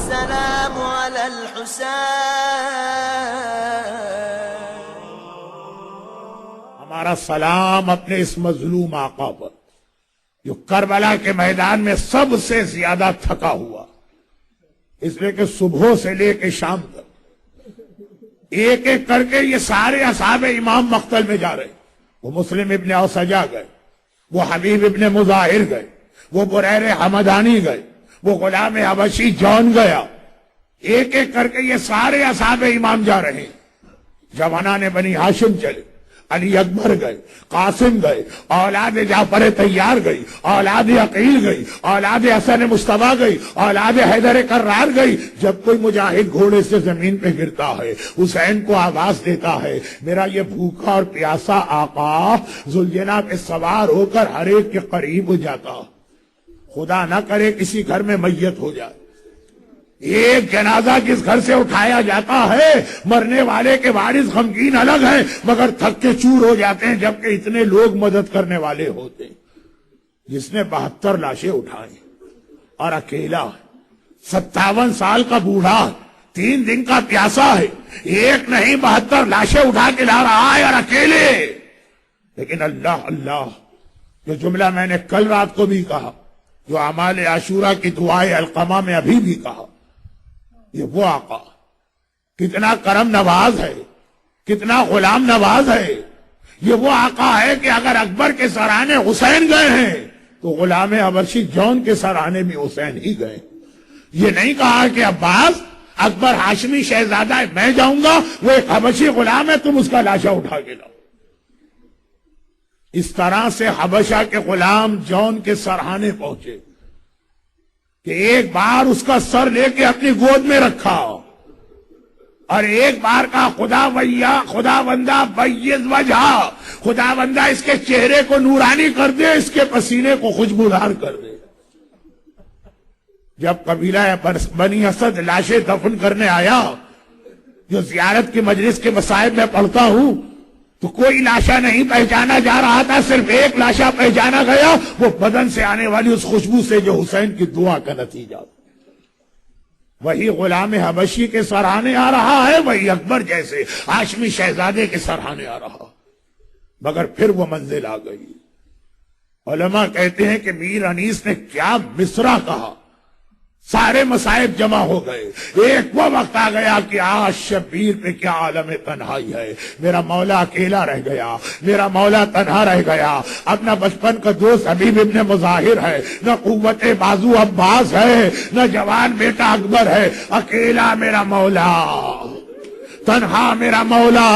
السلام على الحسين. ہمارا سلام اپنے اس مظلوم آقا پر جو کربلا کے میدان میں سب سے زیادہ تھکا ہوا، اس لیے کہ صبح سے لے کے شام تک ایک ایک کر کے یہ سارے اصحاب امام مقتل میں جا رہے. وہ مسلم ابن اوسجا گئے، وہ حبیب ابن مظاہر گئے، وہ بریر حمدانی گئے، وہ غلام حبشی جون گیا. ایک ایک کر کے یہ سارے اصحاب امام جا رہے ہیں. جوانان بنی ہاشم چلے، علی اکبر گئے، قاسم گئے، اولاد جعفر طیار گئی، اولاد عقیل گئی، اولاد حسن مصطفیٰ گئی، اولاد حیدر کرار گئی. جب کوئی مجاہد گھوڑے سے زمین پہ گرتا ہے، حسین کو آواز دیتا ہے، میرا یہ بھوکا اور پیاسا آقا ذوالجناح پہ سوار ہو کر ہر ایک کے قریب ہو جاتا. خدا نہ کرے کسی گھر میں میت ہو جائے، ایک جنازہ جس گھر سے اٹھایا جاتا ہے، مرنے والے کے وارث غمگین الگ ہیں مگر تھک کے چور ہو جاتے ہیں جبکہ اتنے لوگ مدد کرنے والے ہوتے ہیں. جس نے 72 لاشیں اٹھائیں اور اکیلا 57 سال کا بوڑھا 3 دن کا پیاسا ہے، ایک نہیں 72 لاشیں اٹھا کے لا رہا ہے اور اکیلے. لیکن اللہ اللہ، جو جملہ میں نے کل رات کو بھی کہا، جو اعمال عاشورہ کی دعائے القمہ میں ابھی بھی کہا، یہ وہ آقا کتنا کرم نواز ہے، کتنا غلام نواز ہے. یہ وہ آقا ہے کہ اگر اکبر کے سرانے حسین گئے ہیں تو غلام حبشی جون کے سرانے بھی حسین ہی گئے. یہ نہیں کہا کہ عباس اکبر ہاشمی شہزادہ ہے میں جاؤں گا، وہ ایک حبشی غلام ہے تم اس کا لاشا اٹھا کے لاؤ. اس طرح سے حبشہ کے غلام جون کے سرہانے پہنچے کہ ایک بار اس کا سر لے کے اپنی گود میں رکھا اور ایک بار کا خدا بندہ بیض وجہ، خدا بندہ اس کے چہرے کو نورانی کر دے، اس کے پسینے کو خوشبودار کر دے. جب قبیلہ بنی اسد لاشیں دفن کرنے آیا، جو زیارت کی مجلس کے مصائب میں پڑھتا ہوں، تو کوئی لاشا نہیں پہچانا جا رہا تھا، صرف ایک لاشا پہچانا گیا، وہ بدن سے آنے والی اس خوشبو سے جو حسین کی دعا کا نتیجہ. وہی غلام حبشی کے سرانے آ رہا ہے، وہی اکبر جیسے ہاشمی شہزادے کے سرانے آ رہا. مگر پھر وہ منزل آ گئی. علماء کہتے ہیں کہ میر انیس نے کیا مصرع کہا، سارے مصائب جمع ہو گئے. ایک وہ وقت آ گیا کہ آج شبیر پہ کیا عالم تنہائی ہے، میرا مولا اکیلا رہ گیا، میرا مولا تنہا رہ گیا. اپنا بچپن کا دوست حبیب ابن مظاہر ہے، نہ قوت بازو عباس ہے، نہ جوان بیٹا اکبر ہے، اکیلا میرا مولا، تنہا میرا مولا.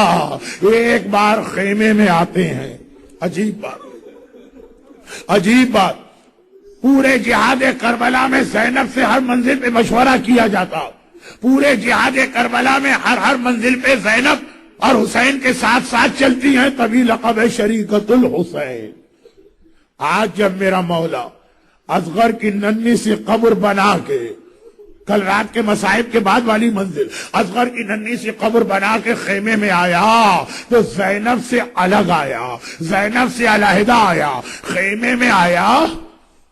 ایک بار خیمے میں آتے ہیں. عجیب بات، عجیب بات. پورے جہاد کربلا میں زینب سے ہر منزل پہ مشورہ کیا جاتا، پورے جہاد کربلا میں ہر منزل پہ زینب اور حسین کے ساتھ ساتھ چلتی ہیں، تبھی لقب ہے شریکت الحسین. آج جب میرا مولا اصغر کی ننھی سی قبر بنا کے، کل رات کے مصائب کے بعد والی منزل، اصغر کی ننھی سی قبر بنا کے خیمے میں آیا تو زینب سے الگ آیا، زینب سے علیحدہ آیا. خیمے میں آیا،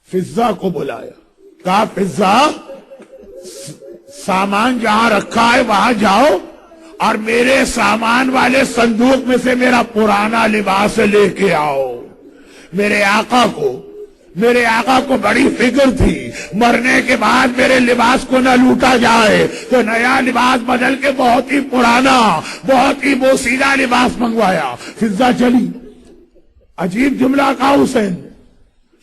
فضہ کو بلایا، کہا فضہ سامان جہاں رکھا ہے وہاں جاؤ اور میرے سامان والے صندوق میں سے میرا پرانا لباس لے کے آؤ. میرے آقا کو بڑی فکر تھی مرنے کے بعد میرے لباس کو نہ لوٹا جائے، تو نیا لباس بدل کے بہت ہی پرانا، بہت ہی بوسیدہ لباس منگوایا. فضہ چلی. عجیب جملہ کہا حسین،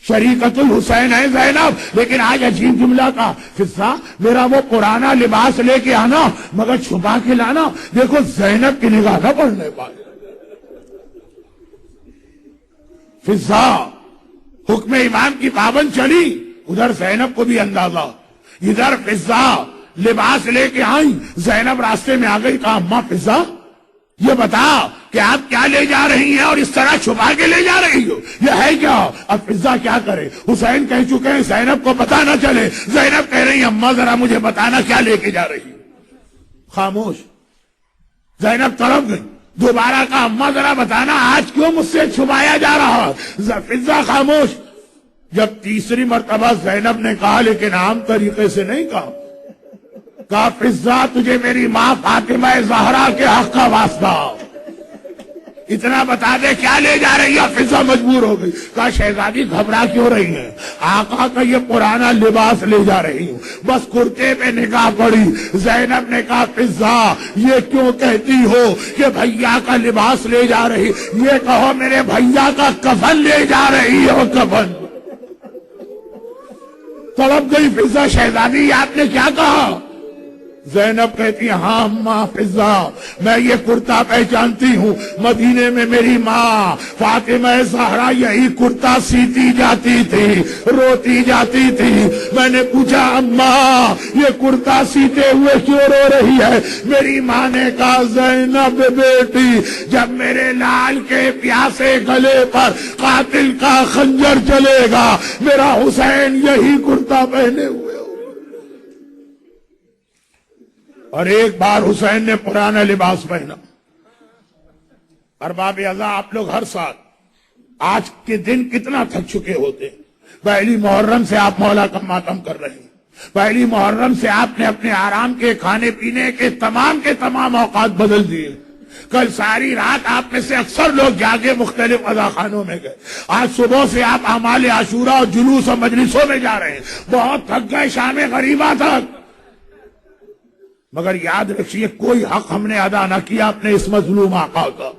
شریکت الحسین ہے زینب، لیکن آج عجیب جملہ کا، فضہ میرا وہ پرانا لباس لے کے آنا مگر چھپا کے لانا، دیکھو زینب کی نگاہ نہ پڑنے پائے. فضہ حکم امام کی پابند چلی، ادھر زینب کو بھی اندازہ، ادھر فضہ لباس لے کے آئی، زینب راستے میں آ گئی. کہا اماں فضہ یہ بتا کہ آپ کیا لے جا رہی ہیں اور اس طرح چھپا کے لے جا رہی ہو، یہ ہے کیا؟ اب فضہ کیا کرے، حسین کہہ چکے ہیں زینب کو پتا نہ چلے. زینب کہہ رہی ہیں اماں ذرا مجھے بتانا کیا لے کے جا رہی ہو. خاموش. زینب تڑپ گئی، دوبارہ کہا اماں ذرا بتانا آج کیوں مجھ سے چھپایا جا رہا. فضہ خاموش. جب تیسری مرتبہ زینب نے کہا، لیکن عام طریقے سے نہیں کہا، کہا فضا تجھے میری ماں فاطمہ زہرا کے حق کا واسطہ، اتنا بتا دے کیا لے جا رہی ہے؟ فضا مجبور ہو گئی، کہا شہزادی گھبرا کیوں رہی ہیں؟ آقا کا یہ پرانا لباس لے جا رہی ہوں، بس کرتے پہ نگاہ پڑی۔ زینب نے کہا فضا یہ کیوں کہتی ہو کہ بھیا کا لباس لے جا رہی؟ یہ کہو میرے بھیا کا کفن لے جا رہی ہو، کفن۔ تڑپ گئی فضا، شہزادی آپ نے کیا کہا؟ زینب کہتی ہاں اماں فضا میں یہ کرتا پہچانتی ہوں، مدینے میں میری ماں فاطمہ زہرا یہی کرتا سیتی جاتی تھی، روتی جاتی تھی۔ میں نے پوچھا اماں یہ کرتا سیتے ہوئے کیوں رو رہی ہے؟ میری ماں نے کہا زینب بیٹی جب میرے لال کے پیاسے گلے پر قاتل کا خنجر چلے گا میرا حسین یہی کرتا پہنے ہوئے۔ اور ایک بار حسین نے پرانا لباس پہنا۔ ارباب اعضاء آپ لوگ ہر سال آج کے دن کتنا تھک چکے ہوتے، پہلی محرم سے آپ مولا کا ماتم کر رہے ہیں، پہلی محرم سے آپ نے اپنے آرام کے کھانے پینے کے تمام اوقات بدل دیے۔ کل ساری رات آپ میں سے اکثر لوگ جاگے مختلف عزاخانوں میں گئے، آج صبح سے آپ اعمال عاشورہ اور جلوس اور مجلسوں میں جا رہے ہیں، بہت تھک گئے شام غریبہ تک۔ مگر یاد رکھیے کوئی حق ہم نے ادا نہ کیا اپنے اس مظلوم آقا کا،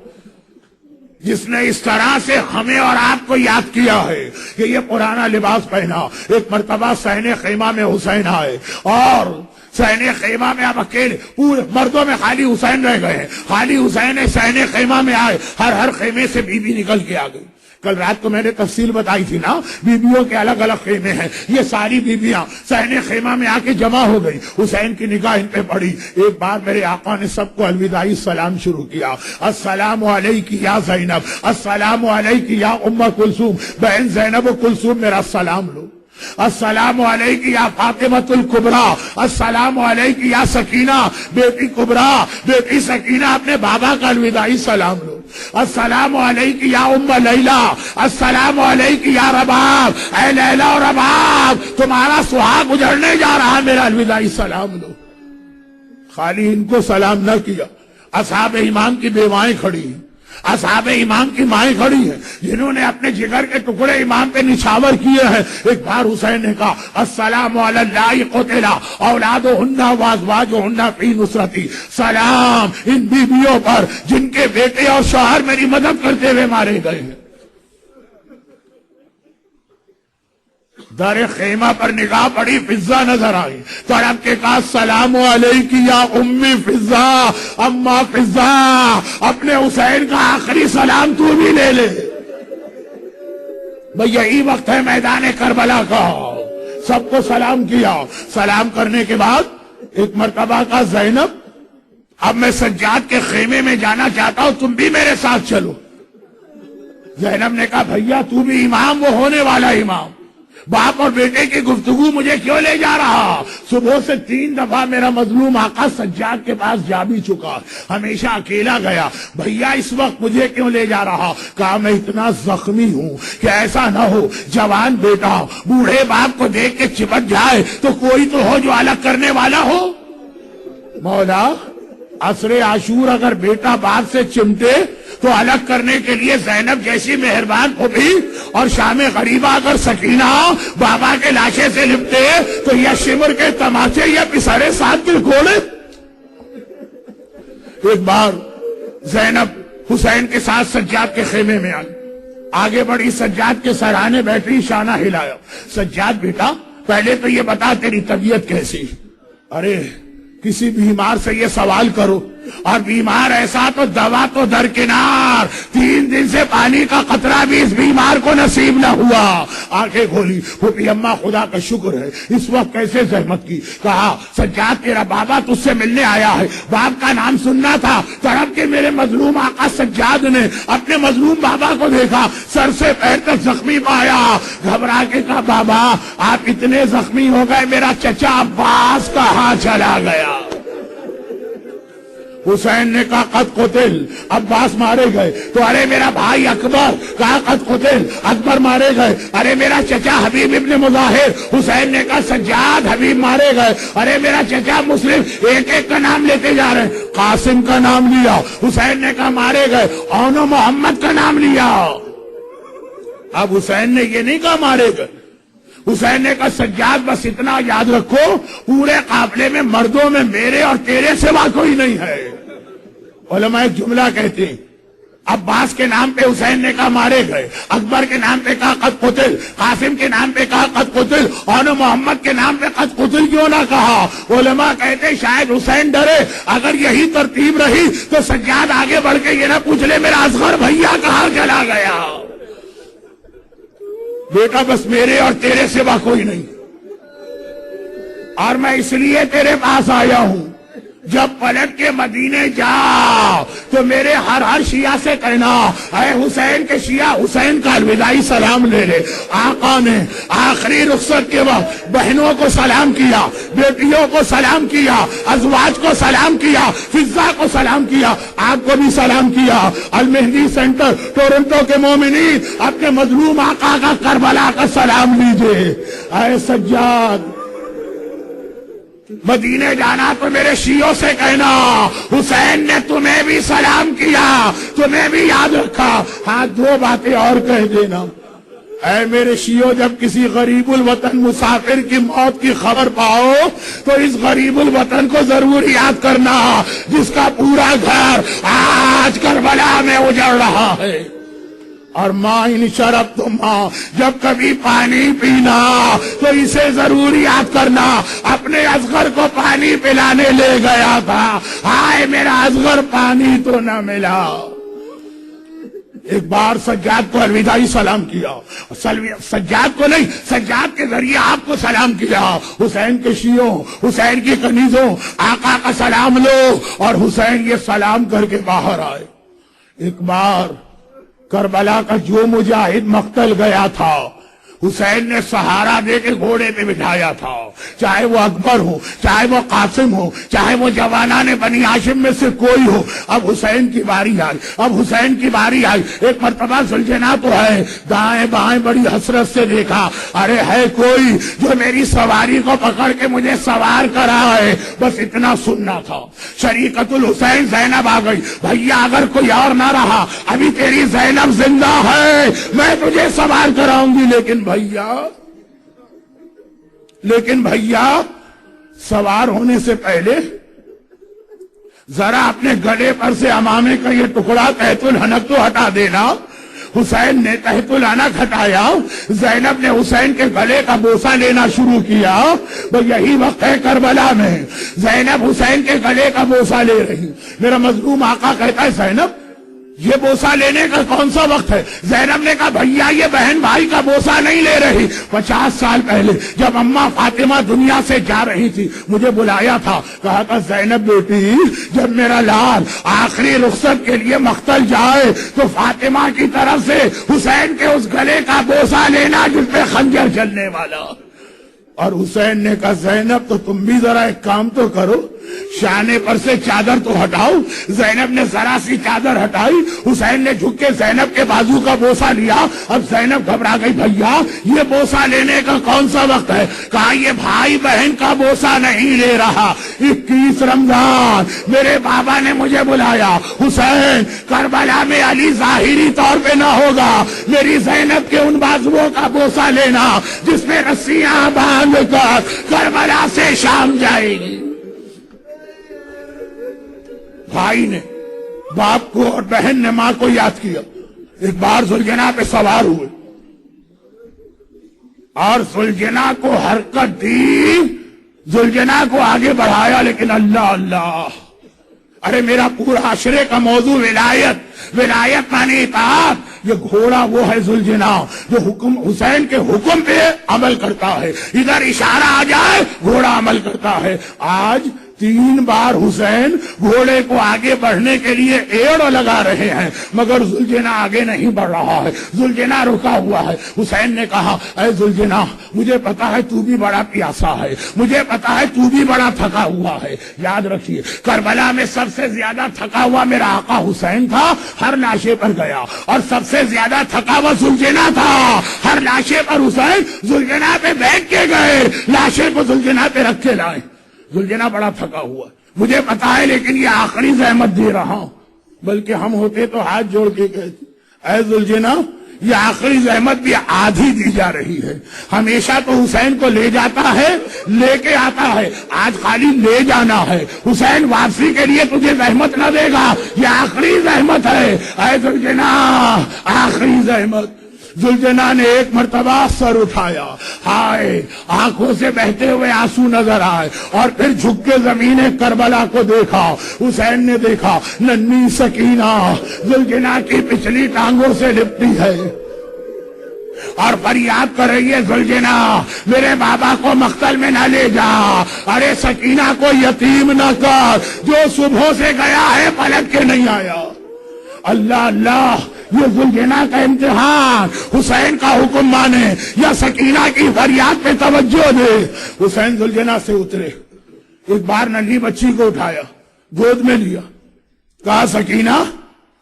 جس نے اس طرح سے ہمیں اور آپ کو یاد کیا ہے کہ یہ پرانا لباس پہنا۔ ایک مرتبہ صحن خیمہ میں حسین آئے اور صحن خیمہ میں اب اکیلے، پورے مردوں میں خالی حسین رہ گئے ہیں، خالی حسین صحن خیمہ میں آئے، ہر خیمے سے بی بی نکل کے آ گئی۔ کل رات کو میں نے تفصیل بتائی تھی نا، بیویوں کے الگ الگ خیمے ہیں، یہ ساری بیویاں صحن خیمہ میں آ کے جمع ہو گئی، حسین کی نگاہ ان پہ پڑی۔ ایک بار میرے آقا نے سب کو الوداعی سلام شروع کیا، السلام علیکی یا زینب، السلام علیکی یا ام کلثوم، بہن زینب و کلثوم میرا سلام لو، السلام علیکی یا فاطمۃ الکبریٰ، السلام علیکی یا سکینہ بیٹی کبریٰ، بیٹی سکینہ اپنے بابا کا الوداعی سلام لو، السلام علیکی یا ام لیلہ، السلام علیکی یا رباب، اے لیلہ اور رباب تمہارا سہاگ اجڑنے جا رہا، میرا الوداعی سلام لو۔ خالی ان کو سلام نہ کیا، اصحاب امام کی بیوائیں کھڑی ہیں، اصحاب امام کی مائیں کھڑی ہیں، جنہوں نے اپنے جگر کے ٹکڑے امام پہ نچھاور کیے ہیں۔ ایک بار حسین نے کہا السلام علی اللہ قتل اولادہن وازواجہن فی نصرتی، سلام ان بیویوں پر جن کے بیٹے اور شوہر میری مدد کرتے ہوئے مارے گئے ہیں۔ در خیمہ پر نگاہ پڑی، فضا نظر آئی، تڑپ کے کہا السلام علیکی یا امی فضا، اما فضا اپنے حسین کا آخری سلام تو بھی لے لے۔ بھئی یہی وقت ہے میدان کربلا کا، سب کو سلام کیا۔ سلام کرنے کے بعد ایک مرتبہ کا زینب اب میں سجاد کے خیمے میں جانا چاہتا ہوں، تم بھی میرے ساتھ چلو۔ زینب نے کہا بھیا تو بھی امام، وہ ہونے والا امام، باپ اور بیٹے کی گفتگو مجھے کیوں لے جا رہا؟ صبح سے 3 دفعہ میرا مظلوم آقا سجاد کے پاس جا بھی چکا، ہمیشہ اکیلا گیا، بھیا اس وقت مجھے کیوں لے جا رہا؟ کہا میں اتنا زخمی ہوں کہ ایسا نہ ہو جوان بیٹا بوڑھے باپ کو دیکھ کے چپٹ جائے تو کوئی تو ہو جو الگ کرنے والا ہو۔ مولا عصر عاشور اگر بیٹا باپ سے چمٹے تو الگ کرنے کے لیے زینب جیسی مہربان پھوپھی، اور شام غریبہ اگر سکینہ بابا کے لاشے سے لپٹے تو یا شمر کے تماچے یا پسرے ساتھ کے گھوڑے۔ ایک بار زینب حسین کے ساتھ سجاد کے خیمے میں آئی، آگے بڑی، سجاد کے سرانے بیٹھی، شانہ ہلایا، سجاد بیٹا پہلے تو یہ بتا تیری طبیعت کیسی؟ ارے کسی بیمار سے یہ سوال کرو، اور بیمار ایسا تو دوا تو درکنار، 3 دن سے پانی کا قطرہ بھی اس بیمار کو نصیب نہ ہوا۔ آنکھیں کھولی، پھوپھی اماں خدا کا شکر ہے، اس وقت کیسے زحمت کی؟ کہا سجاد تیرا بابا تجھ سے ملنے آیا ہے، باپ کا نام سننا تھا۔ تڑپ کے میرے مظلوم آقا سجاد نے اپنے مظلوم بابا کو دیکھا، سر سے پیر تک زخمی پایا، گھبرا کے کہا بابا آپ اتنے زخمی ہو گئے، میرا چچا عباس کہاں چلا گیا؟ حسین نے کہا قد قتل، عباس مارے گئے تو ارے میرا بھائی اکبر، کہا قد قتل، اکبر مارے گئے، ارے میرا چچا حبیب ابن مظاہر، حسین نے کہا سجاد، حبیب مارے گئے، ارے میرا چچا مسلم، ایک ایک کا نام لیتے جا رہے ہیں، قاسم کا نام لیا، حسین نے کہا مارے گئے، اون و محمد کا نام لیا۔ اب حسین نے یہ نہیں کہا مارے گئے، حسین نے کہا سجاد بس اتنا یاد رکھو پورے قافلے میں مردوں میں میرے اور تیرے سوا کوئی نہیں ہے۔ علماء ایک جملہ کہتے ہیں، عباس کے نام پہ حسین نے کہا مارے گئے، اکبر کے نام پہ کہا قد قتل، قاسم کے نام پہ کہا قد قتل، اور محمد کے نام پہ قد قتل کیوں نہ کہا؟ علماء کہتے ہیں شاید حسین ڈرے اگر یہی ترتیب رہی تو سجاد آگے بڑھ کے یہ نہ پوچھ لے میرا اصغر بھیا کہاں چلا گیا، بیٹا بس میرے اور تیرے سوا کوئی نہیں، اور میں اس لیے تیرے پاس آیا ہوں جب پلٹ کے مدینے جا تو میرے ہر شیعہ سے کہنا اے حسین کے شیعہ حسین کا الوداعی سلام لے لے۔ آقا نے آخری رخصت کے وقت بہنوں کو سلام کیا، بیٹیوں کو سلام کیا، ازواج کو سلام کیا، فضا کو سلام کیا، آپ کو بھی سلام کیا۔ المہدی سینٹر ٹورنٹو کے مومنین اپنے مظلوم آقا کا کربلا کا سلام لیجئے۔ اے سجاد مدینے جانا تو میرے شیعوں سے کہنا حسین نے تمہیں بھی سلام کیا، تمہیں بھی یاد رکھا۔ ہاں دو باتیں اور کہہ دینا، اے میرے شیعوں جب کسی غریب الوطن مسافر کی موت کی خبر پاؤ تو اس غریب الوطن کو ضرور یاد کرنا جس کا پورا گھر آج کربلا میں اجڑ رہا ہے۔ اور ماں ان شرب تو ماں جب کبھی پانی پینا تو اسے ضرور یاد کرنا اپنے اصغر کو پانی پلانے لے گیا تھا، ہائے میرا اصغر پانی تو نہ ملا۔ ایک بار سجاد کو الوداعی سلام کیا، سجاد کو نہیں سجاد کے ذریعے آپ کو سلام کیا۔ حسین کے شیعوں، حسین کی کنیزوں، آقا کا سلام لو، اور حسین یہ سلام کر کے باہر آئے۔ ایک بار کربلا کا جو مجاہد مقتل گیا تھا حسین نے سہارا دے کے گھوڑے پہ بٹھایا تھا، چاہے وہ اکبر ہو، چاہے وہ قاسم ہو، چاہے وہ جوانان بنی ہاشم میں سے کوئی ہو۔ اب حسین کی باری آئی، اب حسین کی باری آئی۔ ایک مرتبہ ذوالجناح تو ہے، دائیں بائیں بڑی حسرت سے دیکھا، ارے ہے کوئی جو میری سواری کو پکڑ کے مجھے سوار کرا ہے، بس اتنا سننا تھا۔ شریکت الحسین زینب آ گئی، بھیا اگر کوئی اور نہ رہا ابھی تیری زینب زندہ ہے، میں تجھے سوار کراؤں گی، لیکن بھیا سوار ہونے سے پہلے ذرا اپنے گلے پر سے امامے کا یہ ٹکڑا تحت الحنک تو ہٹا دینا۔ حسین نے تحت الحنک ہٹایا، زینب نے حسین کے گلے کا بوسہ لینا شروع کیا۔ وہ یہی وقت ہے کربلا میں زینب حسین کے گلے کا بوسہ لے رہی، میرا مظلوم آقا کہتا ہے زینب یہ بوسہ لینے کا کون سا وقت ہے؟ زینب نے کہا بھیا یہ بہن بھائی کا بوسہ نہیں لے رہی، 50 سال پہلے جب اماں فاطمہ دنیا سے جا رہی تھی مجھے بلایا تھا، کہا تھا زینب بیٹی جب میرا لال آخری رخصت کے لیے مقتل جائے تو فاطمہ کی طرف سے حسین کے اس گلے کا بوسہ لینا جس پہ خنجر چلنے والا۔ اور حسین نے کہا زینب تو تم بھی ذرا ایک کام تو کرو، شانے پر سے چادر تو ہٹاؤ۔ زینب نے ذرا سی چادر ہٹائی، حسین نے جھک کے زینب کے بازو کا بوسہ لیا۔ اب زینب گھبرا گئی، بھیا یہ بوسہ لینے کا کون سا وقت ہے؟ کہا یہ بھائی بہن کا بوسہ نہیں لے رہا، 21 رمضان میرے بابا نے مجھے بلایا، حسین کربلا میں علی ظاہری طور پہ نہ ہوگا، میری زینب کے ان بازوؤں کا بوسہ لینا جس میں رسیاں باندھ کر کربلا سے شام جائے گی۔ بھائی نے باپ کو اور بہن نے ماں کو یاد کیا۔ ایک بار ذوالجناح پہ سوار ہوئے اور ذوالجناح کو حرکت دی، ذوالجناح کو آگے بڑھایا، لیکن اللہ اللہ، ارے میرا پورا عشرے کا موضوع ولایت مانی اطاعت، یہ گھوڑا وہ ہے ذوالجناح جو حکم حسین کے حکم پہ عمل کرتا ہے، ادھر اشارہ آ جائے گھوڑا عمل کرتا ہے۔ آج 3 بار حسین گھوڑے کو آگے بڑھنے کے لیے ایڑ لگا رہے ہیں مگر ذوالجناح آگے نہیں بڑھ رہا ہے، ذوالجناح رکا ہوا ہے۔ حسین نے کہا اے ذوالجناح مجھے پتا ہے تو بھی بڑا پیاسا ہے، مجھے پتا ہے تو بھی بڑا تھکا ہوا ہے۔ یاد رکھیے کربلا میں سب سے زیادہ تھکا ہوا میرا آقا حسین تھا، ہر لاشے پر گیا، اور سب سے زیادہ تھکا ہوا ذوالجناح تھا، ہر لاشے پر حسین ذوالجناح پہ بیٹھ کے گئے، لاشے کو ذوالجناح پہ رکھ کے لائے۔ ذوالجناح بڑا تھکا ہوا مجھے پتا ہے، لیکن یہ آخری زحمت دے رہا ہوں، بلکہ ہم ہوتے تو ہاتھ جوڑ کے کہتے اے ذوالجناح یہ آخری زحمت بھی آدھی دی جا رہی ہے، ہمیشہ تو حسین کو لے جاتا ہے لے کے آتا ہے، آج خالی لے جانا ہے، حسین واپسی کے لیے تجھے زحمت نہ دے گا، یہ آخری زحمت ہے اے ذوالجناح، آخری زحمت۔ ذوالجناح نے ایک مرتبہ سر اٹھایا، ہائے آنکھوں سے بہتے ہوئے آنسو نظر آئے، اور پھر جھک کے زمین کربلا کو دیکھا۔ حسین نے دیکھا ننھی سکینہ ذوالجناح کی پچھلی ٹانگوں سے لپٹی ہے اور فریاد کر رہی ہے ذوالجناح میرے بابا کو مقتل میں نہ لے جا، ارے سکینہ کو یتیم نہ کر، جو صبح سے گیا ہے پلٹ کے نہیں آیا۔ اللہ اللہ، یہ ذوالجناح کا امتحان، حسین کا حکم مانے یا سکینہ کی فریاد پہ توجہ دے۔ حسین ذوالجناح سے اترے، ایک بار ننھی بچی کو اٹھایا، گود میں لیا، کہا سکینہ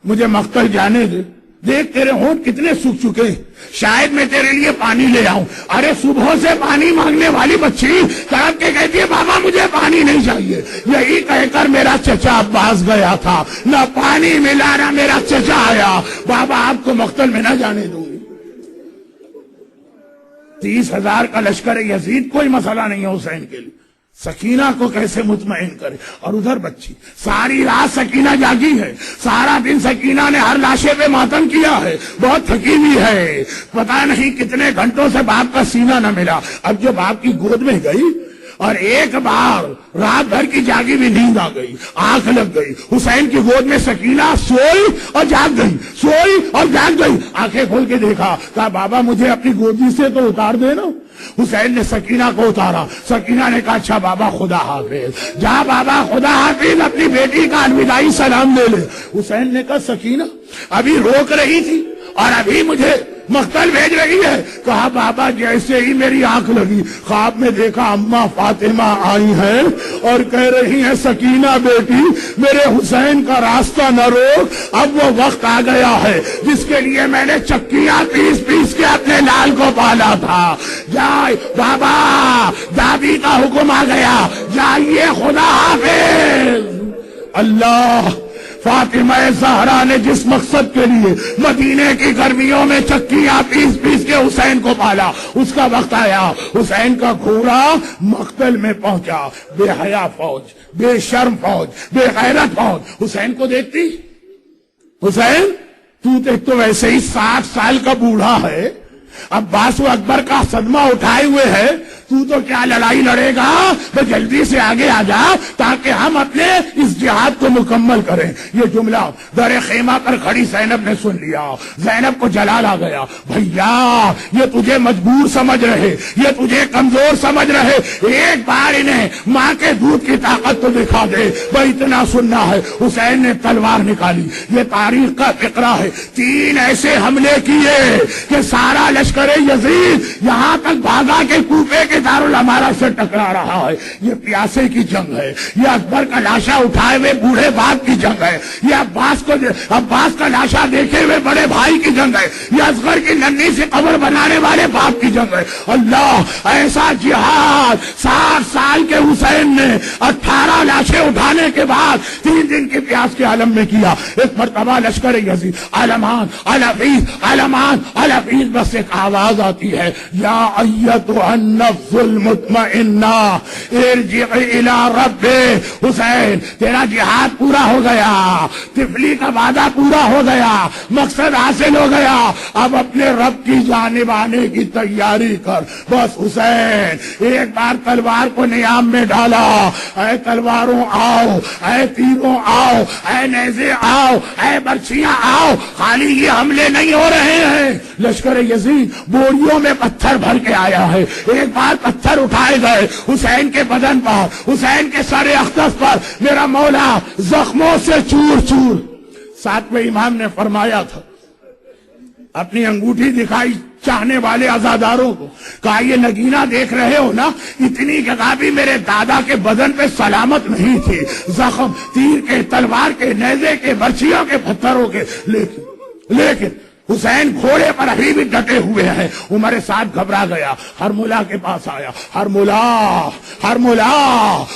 مجھے مقتل جانے دے، دیکھ تیرے ہونٹ کتنے سوکھ چکے، شاید میں تیرے لیے پانی لے آؤں۔ ارے صبح سے پانی مانگنے والی بچی تڑپ کے کہتی ہے بابا مجھے پانی نہیں چاہیے، یہی کہہ کر میرا چچا عباس گیا تھا، نہ پانی ملا نہ میرا چچا آیا، بابا آپ کو مقتل میں نہ جانے دوں گی۔ 30,000 کا لشکر یزید کوئی مسئلہ نہیں ہے حسین کے لیے، سکینہ کو کیسے مطمئن کرے؟ اور ادھر بچی ساری رات سکینہ جاگی ہے، سارا دن سکینہ نے ہر لاشے پہ ماتم کیا ہے، بہت تھکی ہوئی ہے، پتہ نہیں کتنے گھنٹوں سے باپ کا سینہ نہ ملا۔ اب جو باپ کی گود میں گئی اور ایک بار رات بھر کی جاگی بھی نیند آ گئی، آنکھ لگ گئی، حسین کی گود میں سکینہ سوئی اور جاگ گئی، سوئی اور جاگ گئی، آنکھیں کھول کے دیکھا، کہا بابا مجھے اپنی گودی سے تو اتار دینا۔ حسین نے سکینہ کو اتارا، سکینہ نے کہا اچھا بابا خدا حافظ، جا بابا خدا حافظ، اپنی بیٹی کا الوداعی سلام لے لے۔ حسین نے کہا سکینہ ابھی روک رہی تھی اور ابھی مجھے مقتل بھیج رہی ہے؟ کہا بابا جیسے ہی میری آنکھ لگی خواب میں دیکھا اماں فاطمہ آئی ہیں اور کہہ رہی ہیں سکینہ بیٹی میرے حسین کا راستہ نہ روک، اب وہ وقت آ گیا ہے جس کے لیے میں نے چکیاں پیس پیس کے اپنے لال کو پالا تھا، جائے بابا دادی کا حکم آ گیا، جائیے خدا حافظ۔ اللہ، فاطمہ زہرا نے جس مقصد کے لیے مدینے کی گرمیوں میں چکیاں پیس پیس کے حسین کو پالا، اس کا وقت آیا، حسین کا گھوڑا مقتل میں پہنچا۔ بے حیا فوج، بے شرم فوج، بے غیرت فوج حسین کو دیکھتی، حسین تو ویسے ہی 60 سال کا بوڑھا ہے، عباس و اکبر کا صدمہ اٹھائے ہوئے ہے، تو کیا لڑائی لڑے گا؟ تو جلدی سے آگے آ جا تاکہ ہم اپنے اس جہاد کو مکمل کریں۔ یہ جملہ در خیمہ پر کھڑی زینب نے سن لیا، زینب کو جلال آ گیا، بھیا یہ تجھے مجبور سمجھ رہے، یہ تجھے کمزور سمجھ رہے، ایک بار انہیں ماں کے دودھ کی طاقت تو دکھا دے، وہ اتنا سننا ہے۔ حسین نے تلوار نکالی، یہ تاریخ کا فقرہ ہے، 3 ایسے حملے کیے کہ سارا لشکر یزید یہاں تک بھاگا کہ کوفے کے دارالامارہ سے ٹکرا رہا ہے۔ یہ پیاسے کی جنگ ہے، یہ اکبر کا لاشا اٹھائے ہوئے بوڑھے باپ کی جنگ ہے، یہ عباس کا لاشا دیکھے ہوئے بڑے بھائی کی جنگ ہے، یہ اصغر کی ننھی سی قبر بنانے والے باپ کی جنگ ہے۔ اللہ، ایسا جہاد 60 سال کے حسین نے 18 لاشیں اٹھانے کے بعد 3 دن کی پیاس کے عالم میں کیا۔ ایک مرتبہ لشکر یزید علمان الحفیظ علمان الحفیظ، بس ایک آواز آتی ہے، یا ایتھا النفس المطمئنہ ارجعی الی ربک۔ حسین تیرا جہاد پورا ہو گیا، طفلی کا وعدہ پورا ہو گیا، مقصد حاصل ہو گیا، اب اپنے رب کی جانب آنے کی تیاری کر۔ بس حسین ایک بار تلوار کو نیام میں ڈالا، اے تلواروں آؤ، اے تیروں آؤ، اے نیزے آؤ، اے برچیاں آؤ، خالی یہ حملے نہیں ہو رہے ہیں، لشکر یزید بوریوں میں پتھر بھر کے آیا ہے۔ ایک بار پتھر پتھر اٹھائے گئے حسین کے بدن پر، حسین کے سر اقدس پر، میرا مولا زخموں سے چور چور۔ ساتویں امام نے فرمایا تھا، اپنی انگوٹھی دکھائی چاہنے والے عزاداروں کو، کہا یہ نگینہ دیکھ رہے ہو نا، اتنی جگہ بھی میرے دادا کے بدن پہ سلامت نہیں تھی، زخم تیر کے، تلوار کے، نیزے کے، برچھیوں کے، پتھروں کے، لیکن حسین گھوڑے پر ابھی بھی ڈٹے ہوئے ہیں۔ عمر سعد گھبرا گیا، ہرملا کے پاس آیا، ہرملا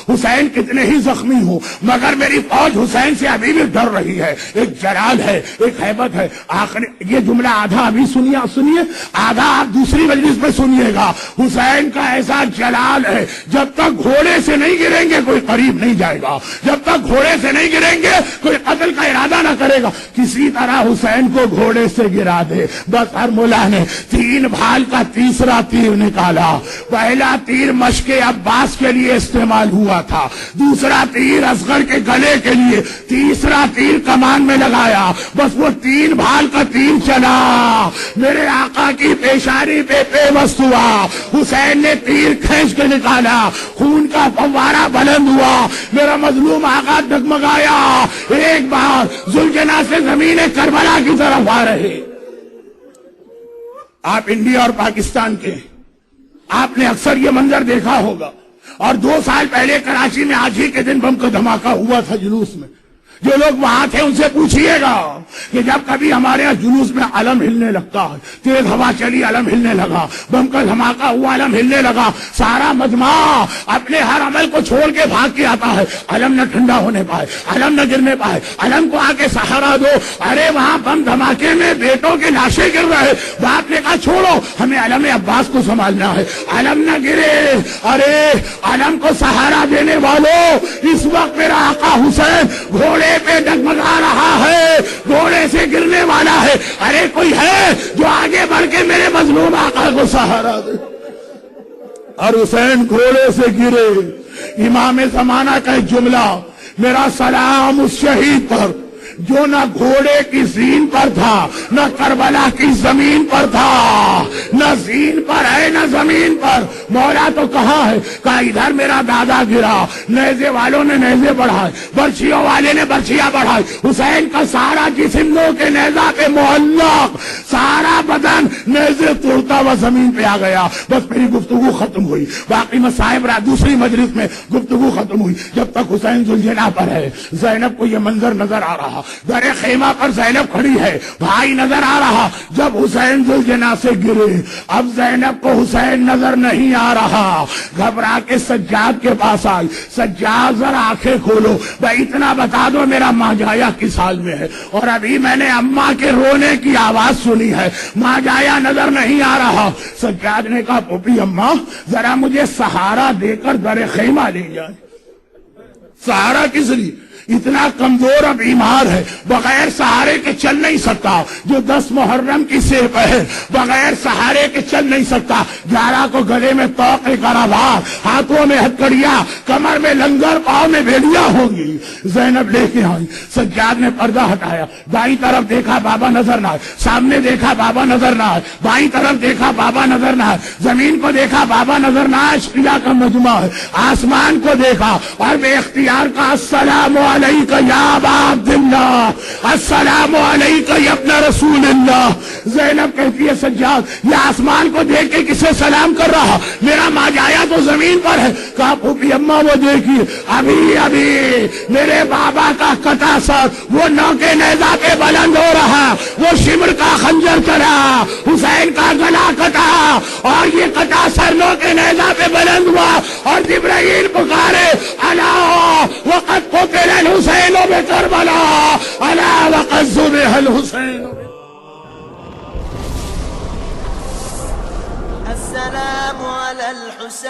حسین کتنے ہی زخمی ہو مگر میری فوج حسین سے ابھی بھی ڈر رہی ہے، ایک جلال ہے، ایک ہیبت ہے۔ آخر یہ جملہ آدھا ابھی سنیے، آدھا آپ دوسری مجلس میں سنیے گا۔ حسین کا ایسا جلال ہے، جب تک گھوڑے سے نہیں گریں گے کوئی قریب نہیں جائے گا، جب تک گھوڑے سے نہیں گریں گے کوئی قتل کا ارادہ نہ کرے گا، کسی طرح حسین کو گھوڑے سے گرا دے۔ بس ہرملا نے 3 بھال کا تیسرا تیر نکالا۔ پہلا تیر مشق عباس کے لیے استعمال ہوا تھا، دوسرا تیر اصغر کے گلے کے لیے، تیسرا تیر کمان میں لگایا۔ بس وہ 3 بھال کا تیر چلا، میرے آقا کی پیشانی پہ پیوست ہوا۔ حسین نے تیر کھینچ کے نکالا، خون کا فوارہ بلند ہوا، میرا مظلوم آقا ڈگمگایا۔ ایک بار ذوالجناح سے زمین کربلا کی طرف آ رہے۔ آپ انڈیا اور پاکستان کے، آپ نے اکثر یہ منظر دیکھا ہوگا، اور 2 سال پہلے کراچی میں آج ہی کے دن بم کا دھماکہ ہوا تھا جلوس میں۔ جو لوگ وہاں تھے ان سے پوچھئے گا کہ جب کبھی ہمارے یہاں جلوس میں علم ہلنے لگتا ہے، تیز ہوا چلی علم ہلنے لگا، بم کا دھماکہ ہوا علم ہلنے لگا، سارا مجمع اپنے ہر عمل کو چھوڑ کے بھاگ کے آتا ہے، علم نہ ٹھنڈا ہونے پائے، علم نہ گرنے پائے، علم کو آ کے سہارا دو۔ ارے وہاں بم دھماکے میں بیٹوں کے لاشیں گر رہے، باپ نے کہا چھوڑو، ہمیں علم عباس کو سنبھالنا ہے، علم نہ گرے۔ ارے علم کو سہارا دینے والوں، اس وقت میرا آقا حسین گھوڑے پہ ڈگمگا رہا ہے، گھوڑے سے گرنے والا ہے۔ ارے کوئی ہے جو آگے بڑھ کے میرے مظلوم آقا کو سہارا دے؟ اور حسین گھوڑے سے گرے۔ امام زمانہ کا ایک جملہ، میرا سلام اس شہید پر جو نہ گھوڑے کی زین پر تھا، نہ کربلا کی زمین پر تھا، نہ زین پر ہے نہ زمین پر۔ مولا تو کہاں ہے؟ کہا ادھر میرا دادا گرا، نیزے والوں نے نیزے بڑھائے، برچھیوں والے نے برچھیاں بڑھائی، حسین کا سارا جسم نو کے نیزہ پہ معلق، سارا بدن نیزے توڑتا ہوا زمین پہ آ گیا۔ بس میری گفتگو ختم ہوئی، باقی مسائب دوسری مجلس میں گفتگو ختم ہوئی۔ جب تک حسین ذوالجناح پر ہے، زینب کو یہ منظر نظر آ رہا، در خیمہ پر زینب کھڑی ہے، بھائی نظر آ رہا۔ جب حسین ذوالجناح سے گرے، اب زینب کو حسین نظر نہیں آ رہا، گھبرا کے سجاد کے پاس آئی، سجاد ذرا آنکھیں کھولو، بھائی اتنا بتا دو میرا ماجایا کس حال میں ہے؟ اور ابھی میں نے اماں کے رونے کی آواز سنی ہے، ماجایا نظر نہیں آ رہا۔ سجاد نے کہا پھوپھی اماں ذرا مجھے سہارا دے کر در خیمہ لے جائے۔ سہارا کس لیے؟ اتنا کمزور اور بیمار ہے، بغیر سہارے کے چل نہیں سکتا۔ جو 10 محرم کی سیب ہے، بغیر سہارے کے چل نہیں سکتا۔ 11 کو گلے میں توق کراوار، ہاتھوں میں ہتکڑیاں، کمر میں لنگر، پاؤں میں بھیڑیاں ہوں گی۔ زینب لے کے آئی، سجاد نے پردہ ہٹایا، دائیں طرف دیکھا بابا نظر نہ آئے، سامنے دیکھا بابا نظر نہ آئے، بائیں طرف دیکھا بابا نظر نہ آئے، زمین کو دیکھا بابا نظر نہ آئے، اشقیاء کا مجمع ہے، آسمان کو دیکھا اور بے اختیار کا السلام علیک یا ابا عبداللہ، السلام علیک یا ابن رسول اللہ۔ زینب کہتی ہے سجاد یہ آسمان کو دیکھ کے کسے سلام کر رہا؟ میرا ماجایا تو زمین پر ہے۔ کہا پھوپھی اماں وہ دیکھیے، ابھی میرے بابا کا کٹا سر وہ نو کے نیزہ پہ بلند ہو رہا، وہ شمر کا خنجر چلا، حسین کا گلا کٹا اور یہ کٹا سر نو کے نیزہ پہ بلند ہوا، اور جبرائیل پکارے الا وقد قتل الحسین بکربلا، الا وقد ذبح الحسین۔ السلام على الحسين